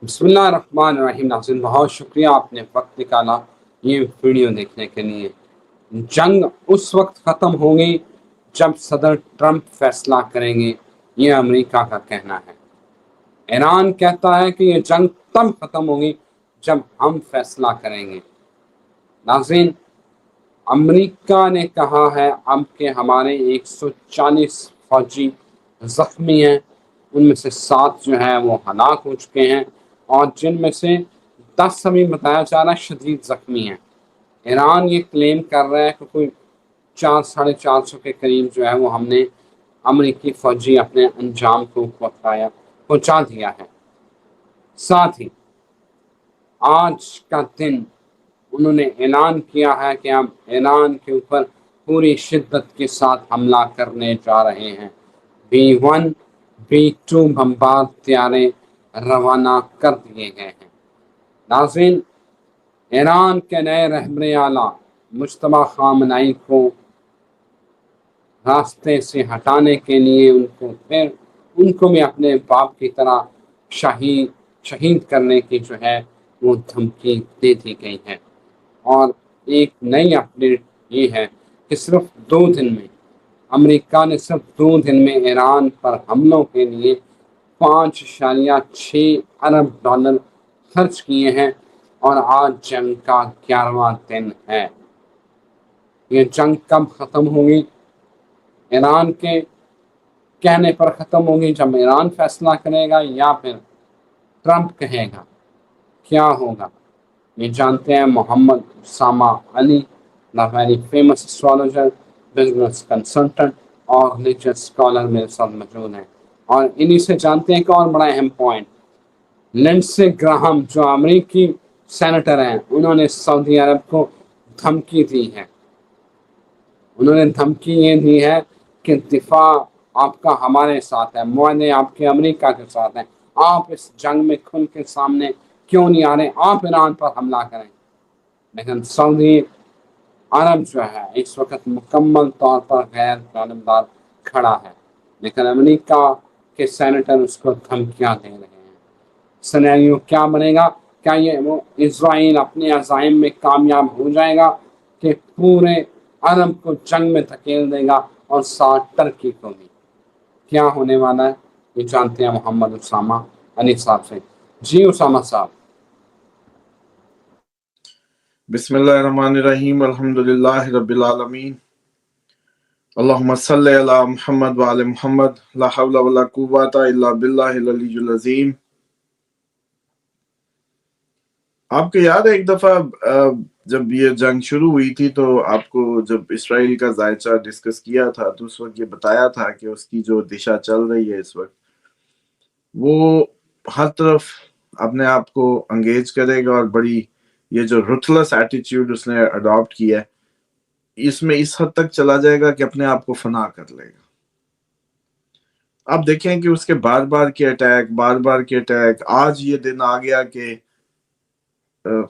بسم اللہ الرحمن الرحیم. ناظرین بہت شکریہ آپ نے وقت نکالا یہ ویڈیو دیکھنے کے لیے. جنگ اس وقت ختم ہوگی جب صدر ٹرمپ فیصلہ کریں گے، یہ امریکہ کا کہنا ہے. ایران کہتا ہے کہ یہ جنگ تب ختم ہوگی جب ہم فیصلہ کریں گے. ناظرین، امریکہ نے کہا ہے اب کہ ہمارے 140 فوجی زخمی ہیں، ان میں سے 7 جو ہیں وہ ہلاک ہو چکے ہیں، اور جن میں سے 10 ابھی بتایا جا رہا ہے شدید زخمی ہیں. ایران یہ کلیم کر رہا ہے کہ کوئی 400-450 کے قریب جو ہے وہ ہم نے امریکی فوجی اپنے انجام کو پہنچا دیا ہے. ساتھ ہی آج کا دن انہوں نے اعلان کیا ہے کہ ہم ایران کے اوپر پوری شدت کے ساتھ حملہ کرنے جا رہے ہیں. B-1 B-2 بمبار طیارے روانہ کر دیے گئے ہیں. ناظرین، ایران کے نئے رہبر اعلیٰ مجتبیٰ خامنہئی کو راستے سے ہٹانے کے لیے ان کو بھی اپنے باپ کی طرح شہید کرنے کی جو ہے وہ دھمکی دے دی گئی ہے. اور ایک نئی اپڈیٹ یہ ہے کہ صرف 2 دن میں امریکہ نے صرف 2 دن میں ایران پر حملوں کے لیے $5.6 ارب خرچ کیے ہیں، اور آج جنگ کا 11واں دن ہے. یہ جنگ کب ختم ہوگی؟ ایران کے کہنے پر ختم ہوگی جب ایران فیصلہ کرے گا، یا پھر ٹرمپ کہے گا؟ کیا ہوگا یہ جانتے ہیں Muhammad Usama Ali, the very famous astrologer, business consultant اور ریلیجیس اسکالر میرے ساتھ موجود ہیں. اور انہی سے جانتے ہیں کہ اور بڑا اہم پوائنٹ، لنڈسے گراہم جو امریکی سینیٹر ہیں، انہوں نے سعودی عرب کو دھمکی دی ہے. انہوں نے دھمکی یہ دی ہے کہ دفاع آپ کا ہمارے ساتھ ہے، معاہدے آپ کے امریکہ کے ساتھ ہیں، آپ اس جنگ میں کھل کے سامنے کیوں نہیں آ رہے، آپ ایران پر حملہ کریں. لیکن سعودی عرب جو ہے اس وقت مکمل طور پر غیر جانبدار کھڑا ہے، لیکن امریکہ کے سینیٹر اس کو دھمکیاں دے رہے ہیں. سینیریو کیا بنے گا؟ کیا یہ وہ اسرائیل اپنے عزائم میں کامیاب ہو جائے گا کہ پورے عرب کو جنگ میں دھکیل دے گا اور ساتھ ٹرکی کو بھی؟ کیا ہونے والا ہے یہ جانتے ہیں محمد اسامہ علی صاحب سے. جی اسامہ صاحب. بسم اللہ الرحمن الرحیم، الحمدللہ رب العالمین، اللہم صلی علی محمد وعلی محمد، لا حول ولا قوۃ الا باللہ العلی العظیم. آپ کو یاد ہے ایک دفعہ جب یہ جنگ شروع ہوئی تھی تو آپ کو جب اسرائیل کا ذائچہ ڈسکس کیا تھا تو اس وقت یہ بتایا تھا کہ اس کی جو دشا چل رہی ہے اس وقت، وہ ہر طرف اپنے آپ کو انگیج کرے گا، اور بڑی یہ جو رuthless ایٹیٹیوڈ اس نے اڈاپٹ کیا ہے، اس میں اس حد تک چلا جائے گا کہ اپنے آپ کو فنا کر لے گا. آپ دیکھیں کہ اس کے بار بار کے اٹیک، آج یہ دن آ گیا کہ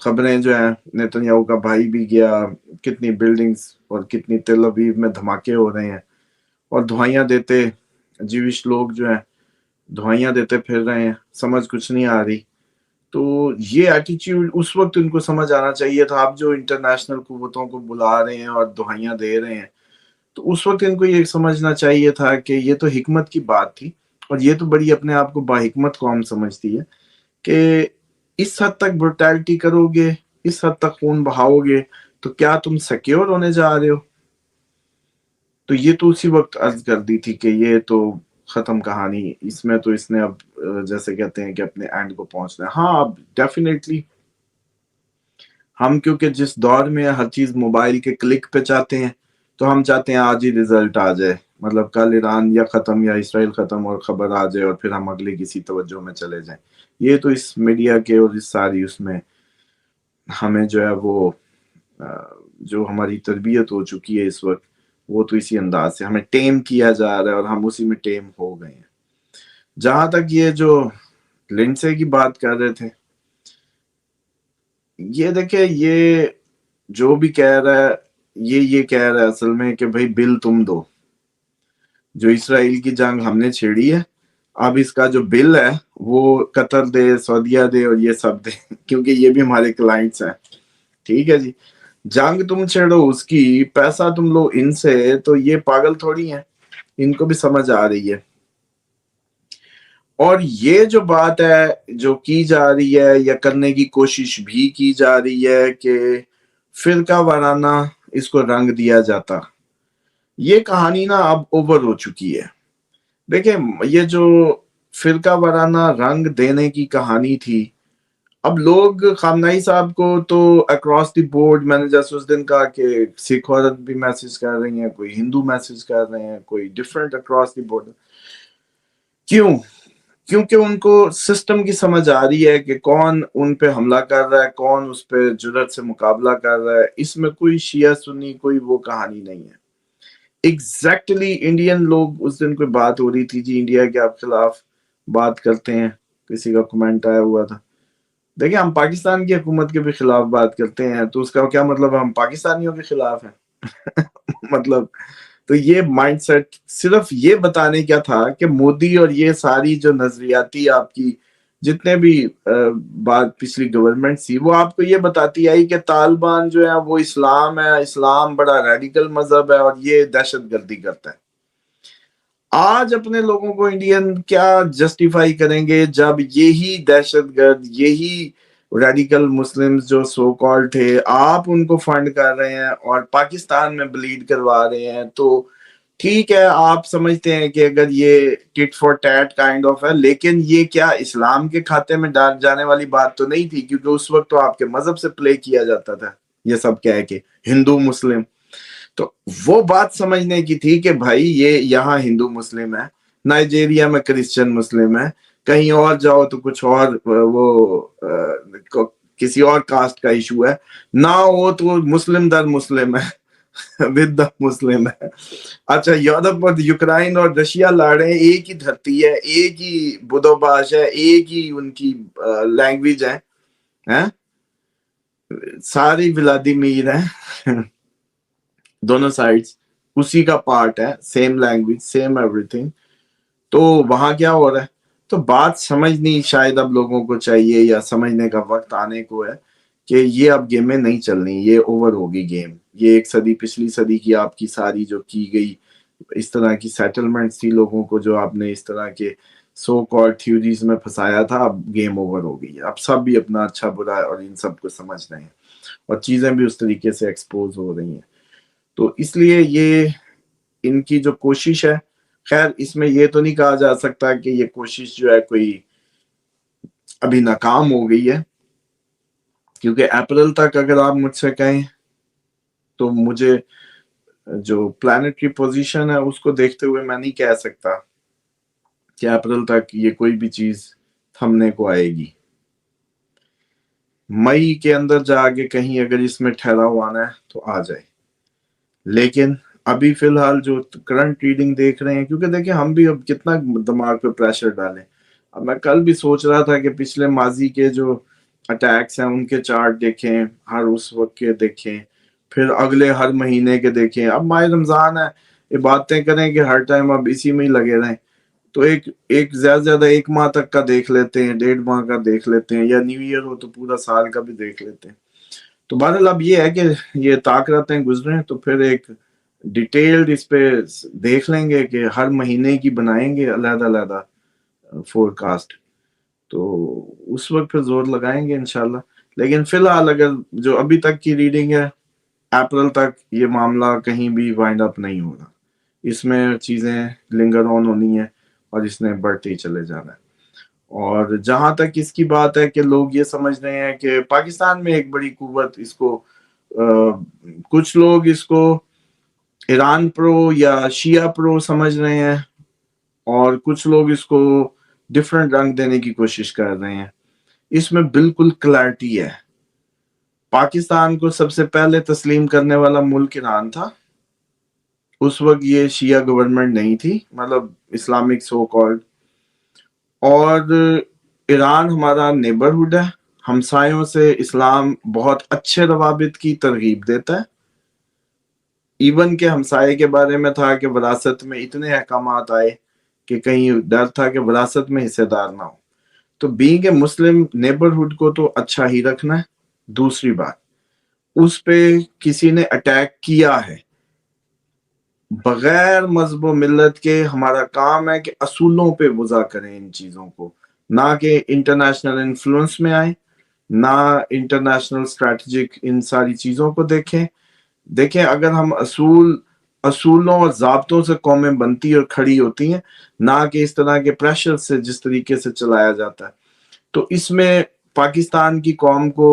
خبریں جو ہیں نیتنیاہو کا بھائی بھی گیا، کتنی بلڈنگز اور کتنی تل ابیب میں دھماکے ہو رہے ہیں، اور دعائیاں دیتے جیوش لوگ جو ہیں دعائیاں دیتے پھر رہے ہیں، سمجھ کچھ نہیں آ رہی. تو یہ ایٹیٹیوڈ اس وقت ان کو سمجھ آنا چاہیے تھا. آپ جو انٹرنیشنل قوتوں کو بلا رہے ہیں اور دعائیاں دے رہے ہیں، تو اس وقت ان کو یہ سمجھنا چاہیے تھا کہ یہ تو حکمت کی بات تھی، اور یہ تو بڑی اپنے آپ کو باحکمت قوم سمجھتی ہے کہ اس حد تک بروٹیلٹی کرو گے، اس حد تک خون بہاؤ گے، تو کیا تم سیکیور ہونے جا رہے ہو؟ تو یہ تو اسی وقت عرض کر دی تھی کہ یہ تو ختم کہانی، اس میں تو اس نے اب جیسے کہتے ہیں کہ اپنے اینڈ کو پہنچنا ہے. ہاں اب ڈیفینیٹلی ہم کیونکہ جس دور میں ہر چیز موبائل کے کلک پہ چاہتے ہیں، تو ہم چاہتے ہیں آج ہی رزلٹ آ جائے، مطلب کل ایران یا ختم یا اسرائیل ختم اور خبر آ جائے اور پھر ہم اگلے کسی توجہ میں چلے جائیں. یہ تو اس میڈیا کے اور اس ساری اس میں ہمیں جو ہے وہ جو ہماری تربیت ہو چکی ہے اس وقت، وہ تو اسی انداز سے ہمیں ٹیم کیا جا رہا ہے اور ہم اسی میں ٹیم ہو گئے ہیں. جہاں تک یہ جو لنڈسے کی بات کر رہے تھے، یہ دیکھیں یہ جو بھی کہہ رہا ہے یہ کہہ رہا ہے اصل میں کہ بھائی بل تم دو، جو اسرائیل کی جنگ ہم نے چھیڑی ہے اب اس کا جو بل ہے وہ قطر دے, سعودیہ دے اور یہ سب دے, کیونکہ یہ بھی ہمارے کلائنٹس ہیں. ٹھیک ہے جی, جنگ تم چھیڑو اس کی, پیسہ تم لو ان سے, تو یہ پاگل تھوڑی ہیں, ان کو بھی سمجھ آ رہی ہے. اور یہ جو بات ہے جو کی جا رہی ہے یا کرنے کی کوشش بھی کی جا رہی ہے کہ فرقہ وارانہ اس کو رنگ دیا جاتا, یہ کہانی نا اب اوور ہو چکی ہے. دیکھیں, یہ جو فرقہ وارانہ رنگ دینے کی کہانی تھی, اب لوگ خامنائی صاحب کو تو اکراس دی بورڈ, میں نے جیسے اس دن کہا کہ سکھ عورت بھی میسج کر رہی ہیں, کوئی ہندو میسج کر رہے ہیں, کوئی ڈفرینٹ اکراس دی بورڈ. کیوں؟ کیونکہ ان کو سسٹم کی سمجھ آ رہی ہے کہ کون ان پہ حملہ کر رہا ہے, کون اس پہ جرأت سے مقابلہ کر رہا ہے. اس میں کوئی شیعہ سنی کوئی وہ کہانی نہیں ہے. ایگزیکٹلی انڈین لوگ, اس دن کوئی بات ہو رہی تھی جی انڈیا کے آپ خلاف بات کرتے ہیں, کسی کا کمنٹ آیا ہوا تھا. دیکھیں, ہم پاکستان کی حکومت کے بھی خلاف بات کرتے ہیں, تو اس کا کیا مطلب ہم پاکستانیوں کے خلاف ہیں؟ مطلب, تو یہ مائنڈ سیٹ صرف یہ بتانے کیا تھا کہ مودی اور یہ ساری جو نظریاتی آپ کی جتنے بھی بات پچھلی گورنمنٹ تھی, وہ آپ کو یہ بتاتی آئی کہ طالبان جو ہے وہ اسلام ہے, اسلام بڑا ریڈیکل مذہب ہے اور یہ دہشت گردی کرتا ہے. آج اپنے لوگوں کو انڈین کیا جسٹیفائی کریں گے جب یہی دہشت گرد, یہی ریڈیکل مسلمز جو سو کال تھے, آپ ان کو فنڈ کر رہے ہیں اور پاکستان میں بلیڈ کروا رہے ہیں. تو ٹھیک ہے, آپ سمجھتے ہیں کہ اگر یہ ٹٹ فار ٹیٹ کائنڈ آف ہے, لیکن یہ کیا اسلام کے کھاتے میں ڈال جانے والی بات تو نہیں تھی, کیونکہ اس وقت تو آپ کے مذہب سے پلے کیا جاتا تھا یہ سب کہہ کے ہندو مسلم. تو وہ بات سمجھنے کی تھی کہ بھائی یہ یہاں ہندو مسلم ہے, نائجیریا میں کرسچن مسلم ہے, کہیں اور جاؤ تو کچھ اور وہ کسی اور کاسٹ کا ایشو ہے, نہ ہو تو مسلم در مسلم ہے, ود دا مسلم ہے. اچھا, یورپ اور یوکرائن اور رشیا لڑ رہے ہیں, ایک ہی دھرتی ہے, ایک ہی بدو باش ہے, ایک ہی ان کی لینگویج ہے, ساری ولادیمیر ہیں, دونوں سائڈز اسی کا پارٹ ہے, same language same every thing. تو وہاں کیا ہو رہا ہے؟ تو بات سمجھنی شاید اب لوگوں کو چاہیے, یا سمجھنے کا وقت آنے کو ہے کہ یہ اب گیمیں نہیں چلنی, یہ اوور ہوگی گیم. یہ ایک صدی, پچھلی صدی کی آپ کی ساری جو کی گئی اس طرح کی سیٹلمنٹس تھی لوگوں کو, جو آپ نے اس طرح کے سو کال تھیوریز میں پھنسایا تھا, اب گیم اوور ہو گئی ہے. اب سب بھی اپنا اچھا برا اور ان سب کو سمجھ رہے ہیں, اور چیزیں بھی اس طریقے سے ایکسپوز ہو رہی ہیں. تو اس لیے یہ ان کی جو کوشش ہے, خیر اس میں یہ تو نہیں کہا جا سکتا کہ یہ کوشش جو ہے کوئی ابھی ناکام ہو گئی ہے, کیونکہ اپریل تک اگر آپ مجھ سے کہیں تو مجھے جو پلانٹری پوزیشن ہے اس کو دیکھتے ہوئے میں نہیں کہہ سکتا کہ اپریل تک یہ کوئی بھی چیز تھمنے کو آئے گی. مئی کے اندر جا کے کہیں اگر اس میں ٹھہراؤ آنا ہے تو آ جائے, لیکن ابھی فی الحال جو کرنٹ ریڈنگ دیکھ رہے ہیں, کیونکہ دیکھیں ہم بھی اب کتنا دماغ پہ پریشر ڈالیں. اب میں کل بھی سوچ رہا تھا کہ پچھلے ماضی کے جو اٹیکس ہیں ان کے چارٹ دیکھیں, ہر اس وقت کے دیکھیں, پھر اگلے ہر مہینے کے دیکھیں. اب ماہ رمضان ہے, یہ باتیں کریں کہ ہر ٹائم اب اسی میں ہی لگے رہیں, تو ایک زیادہ سے زیادہ 1 ماہ تک کا دیکھ لیتے ہیں, 1.5 ماہ کا دیکھ لیتے ہیں, یا نیو ایئر ہو تو پورا سال کا بھی دیکھ لیتے ہیں. تو بہرحال اب یہ ہے کہ یہ طاقتیں گزریں تو پھر ایک ڈیٹیلڈ اس پہ دیکھ لیں گے کہ ہر مہینے کی بنائیں گے علیحدہ علیحدہ فور کاسٹ, تو اس وقت پھر زور لگائیں گے انشاءاللہ. لیکن فی الحال اگر جو ابھی تک کی ریڈنگ ہے, اپریل تک یہ معاملہ کہیں بھی وائنڈ اپ نہیں ہوگا, اس میں چیزیں لنگر آن ہونی ہیں اور اس نے بڑھتے ہی چلے جانا ہے. اور جہاں تک اس کی بات ہے کہ لوگ یہ سمجھ رہے ہیں کہ پاکستان میں ایک بڑی قوت, اس کو کچھ لوگ اس کو ایران پرو یا شیعہ پرو سمجھ رہے ہیں, اور کچھ لوگ اس کو ڈفرنٹ رنگ دینے کی کوشش کر رہے ہیں. اس میں بالکل کلیئرٹی ہے. پاکستان کو سب سے پہلے تسلیم کرنے والا ملک ایران تھا, اس وقت یہ شیعہ گورنمنٹ نہیں تھی, مطلب اسلامک سو کالڈ. اور ایران ہمارا نیبرہڈ ہے, ہمسایوں سے اسلام بہت اچھے روابط کی ترغیب دیتا ہے. ایون کہ ہمسائے کے بارے میں تھا کہ وراثت میں اتنے احکامات آئے کہ کہیں ڈر تھا کہ وراثت میں حصے دار نہ ہو. تو بینگ اے مسلم نیبرہڈ کو تو اچھا ہی رکھنا ہے. دوسری بات، اس پہ کسی نے اٹیک کیا ہے بغیر مذہب و ملت کے. ہمارا کام ہے کہ اصولوں پہ وضع کریں ان چیزوں کو، نہ کہ انٹرنیشنل انفلوئنس میں آئیں، نہ انٹرنیشنل اسٹریٹجک ان ساری چیزوں کو دیکھیں. اگر ہم اصولوں اور ضابطوں سے قومیں بنتی اور کھڑی ہوتی ہیں، نہ کہ اس طرح کے پریشر سے جس طریقے سے چلایا جاتا ہے. تو اس میں پاکستان کی قوم کو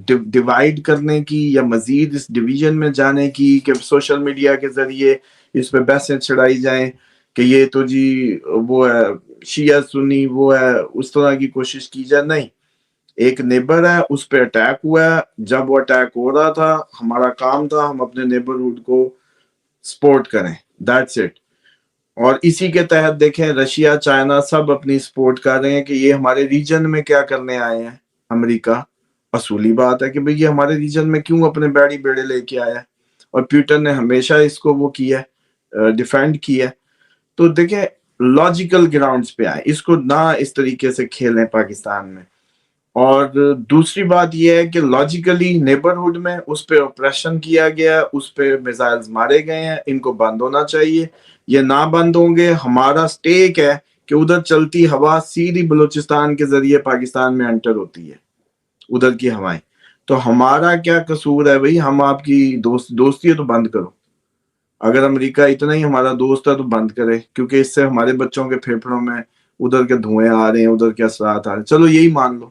ڈیوائیڈ کرنے کی یا مزید اس ڈویژن میں جانے کی کہ سوشل میڈیا کے ذریعے اس پہ بحثیں چھڑائی جائیں کہ یہ تو جی وہ ہے شیعہ سنی وہ ہے، اس طرح کی کوشش کی جائے. نہیں، ایک نیبر ہے، اس پہ اٹیک ہوا ہے. جب وہ اٹیک ہو رہا تھا، ہمارا کام تھا ہم اپنے نیبرہڈ کو سپورٹ کریں. That's it. اور اسی کے تحت دیکھیں رشیا، چائنا سب اپنی سپورٹ کر رہے ہیں کہ یہ ہمارے ریجن میں کیا کرنے آئے ہیں. امریکہ اصولی بات ہے کہ بھئی یہ ہمارے ریجن میں کیوں اپنے بیڑی بیڑے لے کے آیا ہے، اور پیوٹن نے ہمیشہ اس کو وہ کیا ہے، ڈیفینڈ کیا ہے. تو دیکھیں لاجیکل گراؤنڈز پہ آئیں، اس کو نہ اس طریقے سے کھیلیں پاکستان میں. اور دوسری بات یہ ہے کہ لاجیکلی نیبرہڈ میں اس پہ آپریشن کیا گیا، اس پہ میزائلز مارے گئے ہیں، ان کو بند ہونا چاہیے. یہ نہ بند ہوں گے، ہمارا سٹیک ہے کہ ادھر چلتی ہوا سیدھی بلوچستان کے ذریعے پاکستان میں انٹر ہوتی ہے، ادھر کی ہوائیں. تو ہمارا کیا قصور ہے بھئی؟ ہم آپ کی دوستی ہے تو بند کرو. اگر امریکہ اتنا ہی ہمارا دوست ہے تو بند کرے، کیونکہ اس سے ہمارے بچوں کے پھیپھڑوں میں ادھر کے دھوئیں آ رہے ہیں، ادھر کے اثرات آ رہے ہیں. چلو یہی مان لو.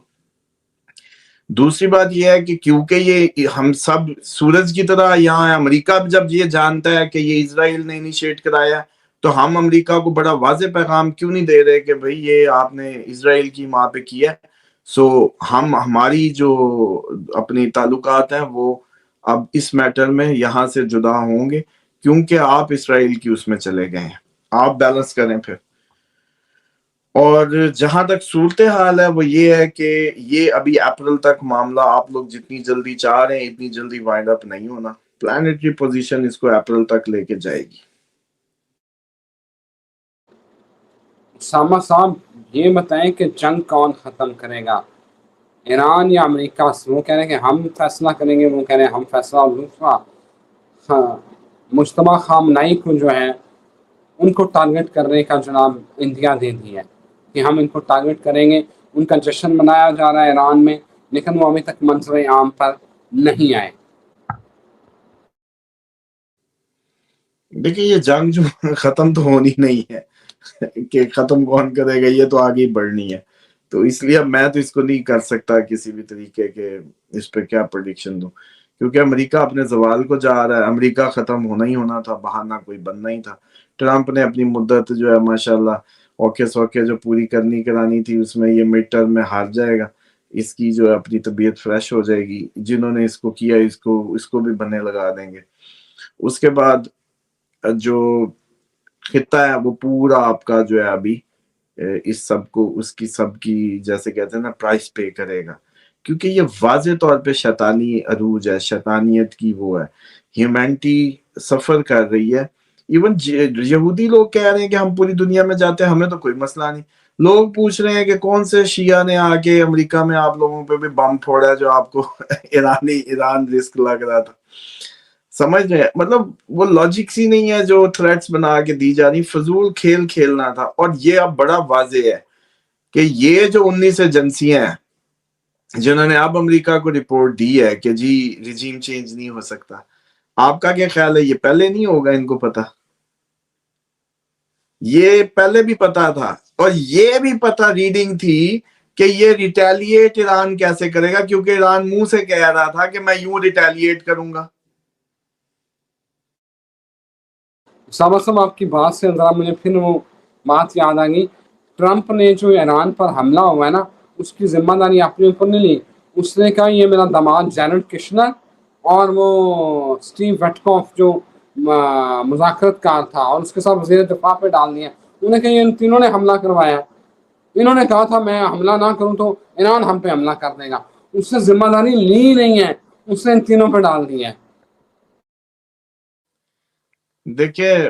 دوسری بات یہ ہے کہ کیونکہ یہ ہم سب سورج کی طرح یہاں ہے، امریکہ جب یہ جانتا ہے کہ یہ اسرائیل نے انیشیٹ کرایا، تو ہم امریکہ کو بڑا واضح پیغام کیوں نہیں دے رہے کہ بھئی یہ آپ نے اسرائیل کی ماں پہ کیا ہے. سو ہماری جو اپنی تعلقات ہیں وہ اب اس میٹر میں یہاں سے جدا ہوں گے، کیونکہ آپ اسرائیل کی اس میں چلے گئے ہیں. آپ بیلنس کریں پھر. اور جہاں تک صورتحال ہے وہ یہ ہے کہ یہ ابھی اپریل تک معاملہ آپ لوگ جتنی جلدی چاہ رہے ہیں اتنی جلدی وائنڈ اپ نہیں ہونا. پلانٹری پوزیشن اس کو اپریل تک لے کے جائے گی. ساما صاحب یہ بتائیں کہ جنگ کون ختم کرے گا، ایران یا امریکہ؟ وہ کہہ رہے ہیں کہ ہم فیصلہ کریں گے، وہ کہہ رہے ہیں ہم فیصلہ. اور دوسرا مجتبیٰ خامنئی کو جو ہے ان کو ٹارگٹ کرنے کا جناب انڈیا دے دی ہے کہ ہم ان کو ٹارگٹ کریں گے. ان کا جشن منایا جا رہا ہے ایران میں، لیکن وہ ابھی تک منظر عام پر نہیں آئے. دیکھیں یہ جنگ جو ختم تو ہونی نہیں ہے کہ ختم کون کرے گا، یہ تو آگے بڑھنی ہے. تو اس لیے اب میں تو اس کو نہیں کر سکتا کسی بھی طریقے کے اس پہ کیا پریڈکشن دوں، کیونکہ امریکہ اپنے زوال کو جا رہا ہے. امریکہ ختم ہونا ہی ہونا تھا، بہانہ کوئی بننا ہی تھا. ٹرمپ نے اپنی مدت جو ہے ماشاءاللہ اوکے سوکے جو پوری کرانی تھی، اس میں یہ مڈ ٹرم میں ہار جائے گا. اس کی جو اپنی طبیعت فریش ہو جائے گی. جنہوں نے اس کو کیا اس کو بھی بننے لگا دیں گے. اس کے بعد جو خطہ ہے وہ پورا آپ کا جو ہے ابھی اس سب کو اس کی سب کی جیسے کہتے ہیں نا پرائس پے کرے گا، کیونکہ یہ واضح طور پہ شیطانی عروج ہے، شیطانیت کی وہ ہے. ہیومینٹی سفر کر رہی ہے. ایون یہودی لوگ کہہ رہے ہیں کہ ہم پوری دنیا میں جاتے ہیں، ہمیں تو کوئی مسئلہ نہیں. لوگ پوچھ رہے ہیں کہ کون سے شیعہ نے آ کے امریکہ میں آپ لوگوں پہ بھی بم پھوڑا جو آپ کو ایران رسک لگ رہا تھا. سمجھ رہے ہیں؟ مطلب وہ لاجکس ہی نہیں ہے جو تھریٹس بنا کے دی جا رہی. فضول کھیل کھیلنا تھا. اور یہ اب بڑا واضح ہے کہ یہ جو 19 ایجنسیاں ہیں جنہوں نے اب امریکہ کو رپورٹ دی ہے کہ جی ریجیم چینج نہیں ہو سکتا، آپ کا کیا خیال ہے یہ پہلے نہیں ہوگا ان کو پتا؟ یہ پہلے بھی پتا تھا، اور یہ بھی پتا ریڈنگ تھی کہ یہ ریٹیلیٹ ایران کیسے کرے گا، کیونکہ ایران منہ سے کہہ رہا تھا کہ میں یوں ریٹیلیٹ کروں گا. صاحب آپ کی بات سے ذرا مجھے پھر وہ بات یاد آ گئی. ٹرمپ نے جو ایران پر حملہ ہوا ہے نا، اس کی ذمہ داری اپنے اوپر نہیں لی. اس نے کہا یہ میرا داماد جینٹ کشنر اور وہ اسٹیو ویٹکوف جو مذاکرت کار تھا اور اس کے ساتھ وزیر دفاع پہ ڈال دیا. انہوں نے کہا ان تینوں نے حملہ کروایا. انہوں نے کہا تھا میں حملہ نہ کروں تو ایران ہم پہ حملہ کر دے گا. اس سے ذمہ داری لی نہیں ہے، اس نے ان تینوں پہ ڈال دی ہے. دیکھیں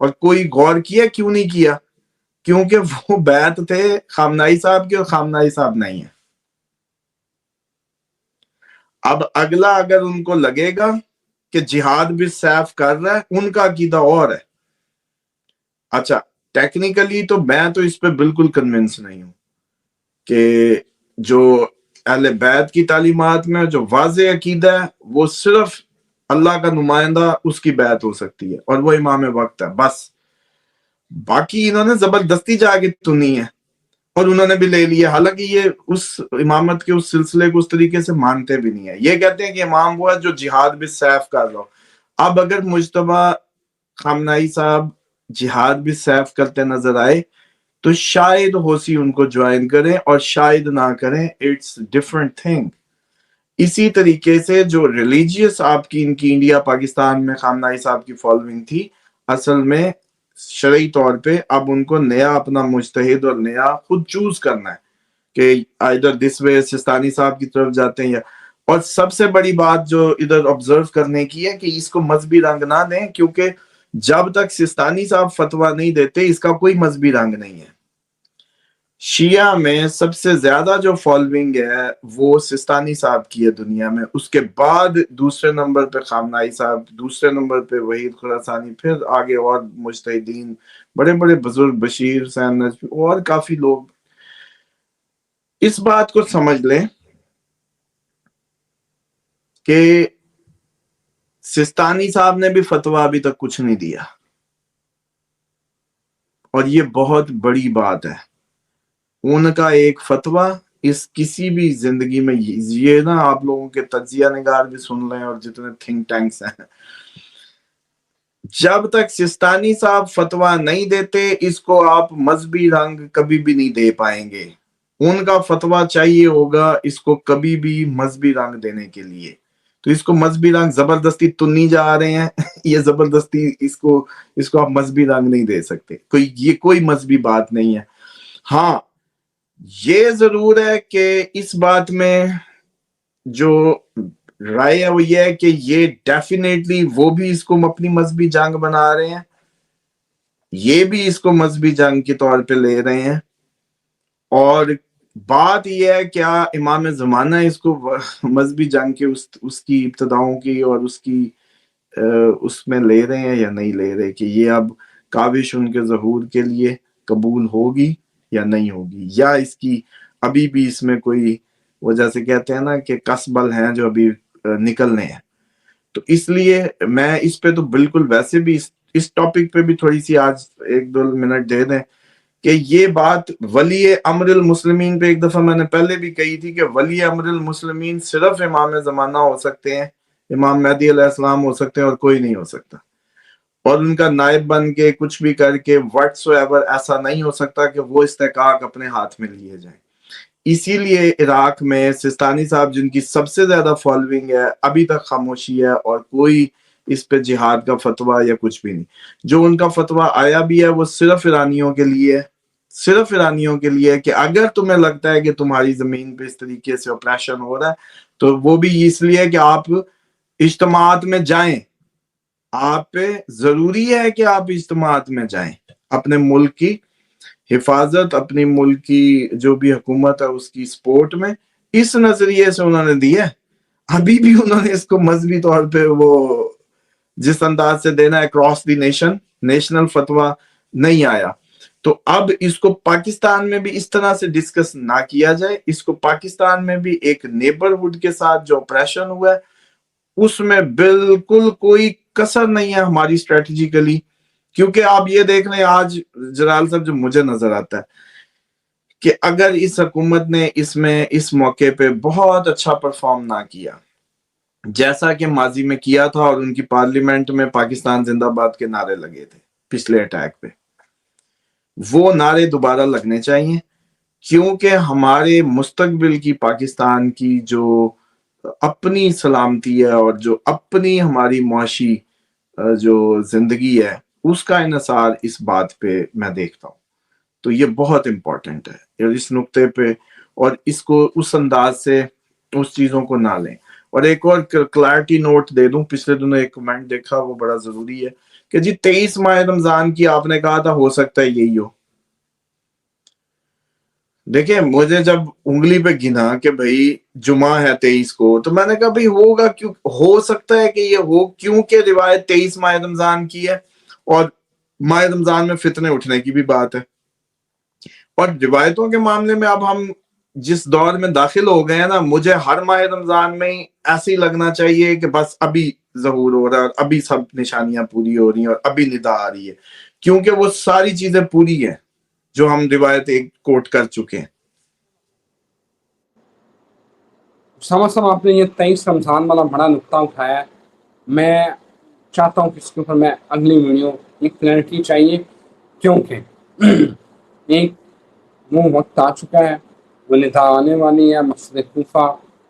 اور کوئی غور کیا کیوں نہیں کیا؟ کیونکہ وہ بیعت تھے خامنائی صاحب کے اور خامنائی صاحب نہیں ہے. اب اگلا اگر ان کو لگے گا کہ جہاد بھی سیف کر رہا ہے، ان کا عقیدہ اور ہے. اچھا ٹیکنیکلی تو میں تو اس پہ بالکل کنونس نہیں ہوں کہ جو اہل بیت کی تعلیمات میں جو واضح عقیدہ ہے وہ صرف اللہ کا نمائندہ اس کی بیعت ہو سکتی ہے اور وہ امام وقت ہے بس. باقی انہوں نے زبردستی جا کے چنی ہے اور انہوں نے بھی لے لیا، حالانکہ یہ اس امامت کے اس سلسلے کو اس طریقے سے مانتے بھی نہیں ہے. یہ کہتے ہیں کہ امام وہ ہے جو جہاد بھی سیف کر رہا ہو. اب اگر مجتبی خامنائی صاحب جہاد بھی سیف کرتے نظر آئے تو شاید ہوسی ان کو جوائن کریں اور شاید نہ کریں، اٹس ڈفرنٹ تھنگ. اسی طریقے سے جو ریلیجیس آپ کی ان کی انڈیا پاکستان میں خامنائی صاحب کی فالوئنگ تھی، اصل میں شرعی طور پہ اب ان کو نیا اپنا مجتہد اور نیا خود چوز کرنا ہے کہ ادھر دس وے سستانی صاحب کی طرف جاتے ہیں. اور سب سے بڑی بات جو ادھر آبزرو کرنے کی ہے کہ اس کو مذہبی رنگ نہ دیں، کیونکہ جب تک سستانی صاحب فتویٰ نہیں دیتے اس کا کوئی مذہبی رنگ نہیں ہے. شیعہ میں سب سے زیادہ جو فالوئنگ ہے وہ سستانی صاحب کی ہے دنیا میں، اس کے بعد دوسرے نمبر پہ خامنائی صاحب، دوسرے نمبر پہ وحید خراسانی، پھر آگے اور مجتہدین بڑے بڑے بزرگ، بشیر حسین نجفی اور کافی لوگ. اس بات کو سمجھ لیں کہ سستانی صاحب نے بھی فتویٰ ابھی تک کچھ نہیں دیا، اور یہ بہت بڑی بات ہے. ان کا ایک فتویٰ اس کسی بھی زندگی میں، یہ نا آپ لوگوں کے تجزیہ نگار بھی سن لیں اور جتنے تھنک ٹینکس ہیں، جب تک سستانی صاحب فتویٰ نہیں دیتے اس کو آپ مذہبی رنگ کبھی بھی نہیں دے پائیں گے. ان کا فتویٰ چاہیے ہوگا اس کو کبھی بھی مذہبی رنگ دینے کے لیے. تو اس کو مذہبی رنگ زبردستی تنی جا رہے ہیں، یہ زبردستی اس کو آپ مذہبی رنگ نہیں دے سکتے. یہ کوئی مذہبی بات نہیں ہے. ہاں یہ ضرور ہے کہ اس بات میں جو رائے ہے وہ یہ ہے کہ یہ ڈیفینیٹلی وہ بھی اس کو اپنی مذہبی جنگ بنا رہے ہیں، یہ بھی اس کو مذہبی جنگ کے طور پہ لے رہے ہیں. اور بات یہ ہے کیا امام زمانہ اس کو مذہبی جنگ کے اس کی ابتداؤں کی اور اس میں لے رہے ہیں یا نہیں لے رہے، کہ یہ اب کاوش ان کے ظہور کے لیے قبول ہوگی یا نہیں ہوگی، یا اس کی ابھی بھی اس میں کوئی وہ جیسے کہتے ہیں نا کہ کسبل ہیں جو ابھی نکلنے ہیں. تو اس لیے میں اس پہ تو بالکل، ویسے بھی اس ٹاپک پہ بھی تھوڑی سی آج 1-2 منٹ دے دیں کہ یہ بات ولی امر المسلمین پہ ایک دفعہ میں نے پہلے بھی کہی تھی کہ ولی امر المسلمین صرف امام زمانہ ہو سکتے ہیں، امام مہدی علیہ السلام ہو سکتے ہیں اور کوئی نہیں ہو سکتا. اور ان کا نائب بن کے کچھ بھی کر کے واٹس ایور ایسا نہیں ہو سکتا کہ وہ استحقاق اپنے ہاتھ میں لیے جائیں. اسی لیے عراق میں سستانی صاحب جن کی سب سے زیادہ فالوئنگ ہے، ابھی تک خاموشی ہے اور کوئی اس پہ جہاد کا فتویٰ یا کچھ بھی نہیں. جو ان کا فتویٰ آیا بھی ہے وہ صرف ایرانیوں کے لیے، صرف ایرانیوں کے لیے، کہ اگر تمہیں لگتا ہے کہ تمہاری زمین پہ اس طریقے سے اپریشن ہو رہا ہے تو وہ بھی اس لیے کہ آپ اجتماعات میں جائیں. آپ پہ ضروری ہے کہ آپ اجتماعات میں جائیں، اپنے ملک کی حفاظت، اپنی ملک کی جو بھی حکومت ہے اس کی سپورٹ میں. اس نظریے سے انہوں نے دی ہے. ابھی بھی انہوں نے اس کو مذہبی طور پہ وہ جس انداز سے دینا ہے اکراس دی نیشنل فتویٰ نہیں آیا. تو اب اس کو پاکستان میں بھی اس طرح سے ڈسکس نہ کیا جائے. اس کو پاکستان میں بھی ایک نیبرہڈ کے ساتھ جو آپریشن ہوا ہے اس میں بالکل کوئی کسر نہیں ہے ہماری اسٹریٹجیکلی. کیونکہ آپ یہ دیکھ لیں آج جلال صاحب جو مجھے نظر آتا ہے کہ اگر اس حکومت نے اس موقع پہ بہت اچھا پرفارم نہ کیا جیسا کہ ماضی میں کیا تھا، اور ان کی پارلیمنٹ میں پاکستان زندہ باد کے نعرے لگے تھے پچھلے اٹیک پہ، وہ نعرے دوبارہ لگنے چاہیے. کیونکہ ہمارے مستقبل کی پاکستان کی جو اپنی سلامتی ہے اور جو اپنی ہماری معاشی جو زندگی ہے اس کا انحصار اس بات پہ میں دیکھتا ہوں. تو یہ بہت امپورٹنٹ ہے اس نقطے پہ، اور اس کو اس انداز سے اس چیزوں کو نہ لیں. اور ایک اور کلیئرٹی نوٹ دے دوں، پچھلے دنوں ایک کمنٹ دیکھا وہ بڑا ضروری ہے کہ جی 23 ماہ رمضان کی آپ نے کہا تھا ہو سکتا ہے یہی ہو. دیکھیں مجھے جب انگلی پہ گنا کہ بھائی جمعہ ہے 23 کو تو میں نے کہا بھائی ہوگا کیوں, ہو سکتا ہے کہ یہ ہو کیونکہ روایت 23 ماہ رمضان کی ہے اور ماہ رمضان میں فتنے اٹھنے کی بھی بات ہے. اور روایتوں کے معاملے میں اب ہم جس دور میں داخل ہو گئے ہیں نا, مجھے ہر ماہ رمضان میں ایسے ہی لگنا چاہیے کہ بس ابھی ظہور ہو رہا ہے, ابھی سب نشانیاں پوری ہو رہی ہیں اور ابھی ندا آ رہی ہے, کیونکہ وہ ساری چیزیں پوری ہیں جو ہم روایت ایک کوٹ کر چکے ہیں. سمجھ سم آپ نے یہ 23 رمضان والا بڑا نقطہ اٹھایا ہے. میں چاہتا ہوں کہ اس کے اوپر میں اگلی ویڈیو ایک کلیئرٹی چاہیے, کیونکہ ایک وہ وقت آ چکا ہے, وہ ندا آنے والی ہے, مسجد کوفہ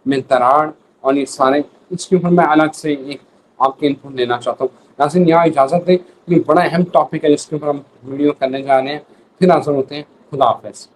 میں دراڑ اور یہ سارے, اس کے اوپر میں الگ سے ایک آپ کے انپٹ لینا چاہتا ہوں. ناظرین یہاں اجازت دیں, یہ بڑا اہم ٹاپک ہے جس کے اوپر ہم ویڈیو کرنے جا رہے ہیں. پھر حاضر ہوتے ہیں. خدا حافظ.